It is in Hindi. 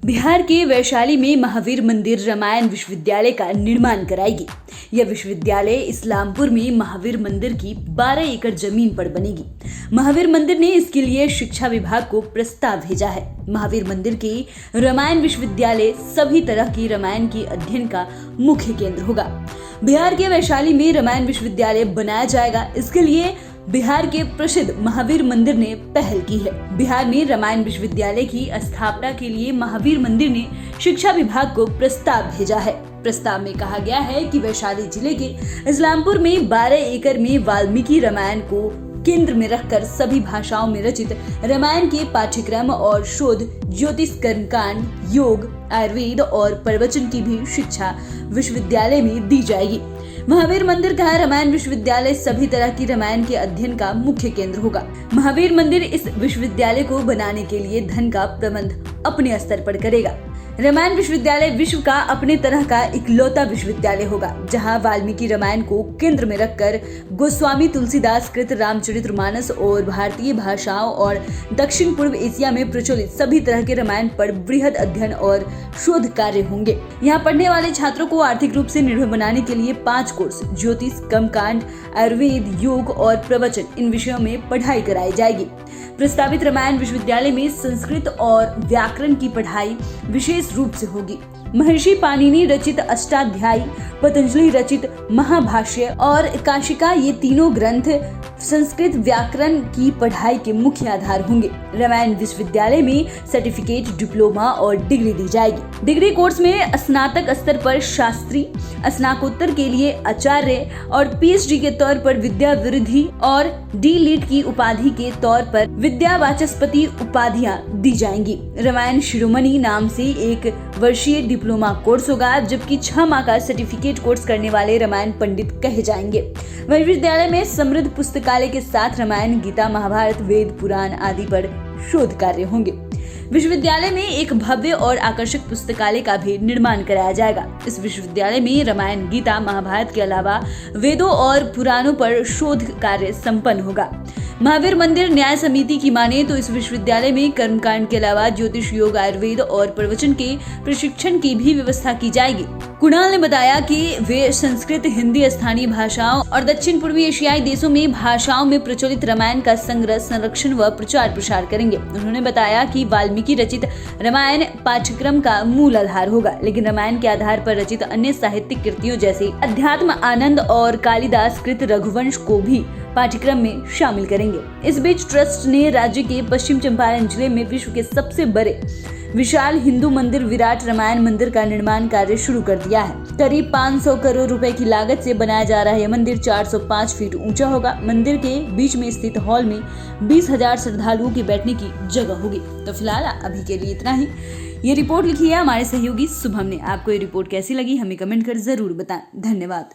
बिहार के वैशाली में महावीर मंदिर रामायण विश्वविद्यालय का निर्माण कराएगी। यह विश्वविद्यालय इस्लामपुर में महावीर मंदिर की 12 एकड़ जमीन पर बनेगी। महावीर मंदिर ने इसके लिए शिक्षा विभाग को प्रस्ताव भेजा है। महावीर मंदिर के रामायण विश्वविद्यालय सभी तरह की रामायण के अध्ययन का मुख्य केंद्र होगा। बिहार के वैशाली में रामायण विश्वविद्यालय बनाया जाएगा। इसके लिए बिहार के प्रसिद्ध महावीर मंदिर ने पहल की है। बिहार में रामायण विश्वविद्यालय की स्थापना के लिए महावीर मंदिर ने शिक्षा विभाग को प्रस्ताव भेजा है। प्रस्ताव में कहा गया है कि वैशाली जिले के इस्लामपुर में 12 एकड़ में वाल्मीकि रामायण को केंद्र में रखकर सभी भाषाओं में रचित रामायण के पाठ्यक्रम और शोध, ज्योतिष, कर्मकांड, योग, आयुर्वेद और प्रवचन की भी शिक्षा विश्वविद्यालय में दी जाएगी। महावीर मंदिर का रामायण विश्वविद्यालय सभी तरह की रामायण के अध्ययन का मुख्य केंद्र होगा। महावीर मंदिर इस विश्वविद्यालय को बनाने के लिए धन का प्रबंध अपने स्तर पर करेगा। रामायण विश्वविद्यालय विश्व का अपने तरह का इकलौता विश्वविद्यालय होगा, जहां वाल्मीकि रामायण को केंद्र में रखकर गोस्वामी तुलसीदास कृत रामचरितमानस और भारतीय भाषाओं और दक्षिण पूर्व एशिया में प्रचलित सभी तरह के रामायण पर बृहद अध्ययन और शोध कार्य होंगे। यहाँ पढ़ने वाले छात्रों को आर्थिक रूप से निर्भर बनाने के लिए 5 कोर्स ज्योतिष, कर्मकांड, आयुर्वेद, योग और प्रवचन इन विषयों में पढ़ाई कराई जाएगी। प्रस्तावित रामायण विश्वविद्यालय में संस्कृत और व्याकरण की पढ़ाई विशेष रूप से होगी। महर्षि पाणिनि रचित अष्टाध्यायी, पतंजलि रचित महाभाष्य और काशिका, ये तीनों ग्रंथ संस्कृत व्याकरण की पढ़ाई के मुख्य आधार होंगे। रामायण विश्वविद्यालय में सर्टिफिकेट, डिप्लोमा और डिग्री दी जाएगी। डिग्री कोर्स में स्नातक स्तर पर शास्त्री, स्नातकोत्तर के लिए आचार्य और पीएचडी के तौर पर विद्या विरिधि और डी.लिट की उपाधि के तौर पर विद्या वाचस्पति उपाधियां दी जाएंगी। रामायण शिरोमणि नाम से 1 वर्षीय डिप्लोमा कोर्स होगा, जबकि 6 माह का सर्टिफिकेट कोर्स करने वाले रामायण पंडित कहे जाएंगे। विश्वविद्यालय में समृद्ध पुस्तकालय के साथ रामायण, गीता, महाभारत, वेद, पुराण आदि पर शोध कार्य होंगे। विश्वविद्यालय में एक भव्य और आकर्षक पुस्तकालय का भी निर्माण कराया जाएगा। इस विश्वविद्यालय में रामायण, गीता, महाभारत के अलावा वेदों और पुराणों पर शोध कार्य संपन्न होगा। महावीर मंदिर न्याय समिति की माने तो इस विश्वविद्यालय में कर्मकांड के अलावा ज्योतिष, योग, आयुर्वेद और प्रवचन के प्रशिक्षण की भी व्यवस्था की जाएगी। कुणाल ने बताया कि वे संस्कृत, हिंदी, स्थानीय भाषाओं और दक्षिण पूर्वी एशियाई देशों में भाषाओं में प्रचलित रामायण का संग्रह, संरक्षण व प्रचार प्रसार करेंगे। उन्होंने बताया कि वाल्मीकि रचित रामायण पाठ्यक्रम का मूल आधार होगा, लेकिन रामायण के आधार पर रचित अन्य साहित्यिक कृतियों जैसे अध्यात्म आनंद और कालिदास कृत रघुवंश को भी पाठ्यक्रम में शामिल करेंगे। इस बीच ट्रस्ट ने राज्य के पश्चिम चंपारण जिले में विश्व के सबसे बड़े विशाल हिंदू मंदिर विराट रामायण मंदिर का निर्माण कार्य शुरू कर दिया है। करीब 500 करोड़ रुपए की लागत से बनाया जा रहा यह मंदिर 405 फीट ऊंचा होगा। मंदिर के बीच में स्थित हॉल में 20,000 श्रद्धालुओं की बैठने की जगह होगी। तो फिलहाल अभी के लिए इतना ही। ये रिपोर्ट लिखी है हमारे सहयोगी शुभम ने। आपको ये रिपोर्ट कैसी लगी हमें कमेंट कर जरूर बताएं। धन्यवाद।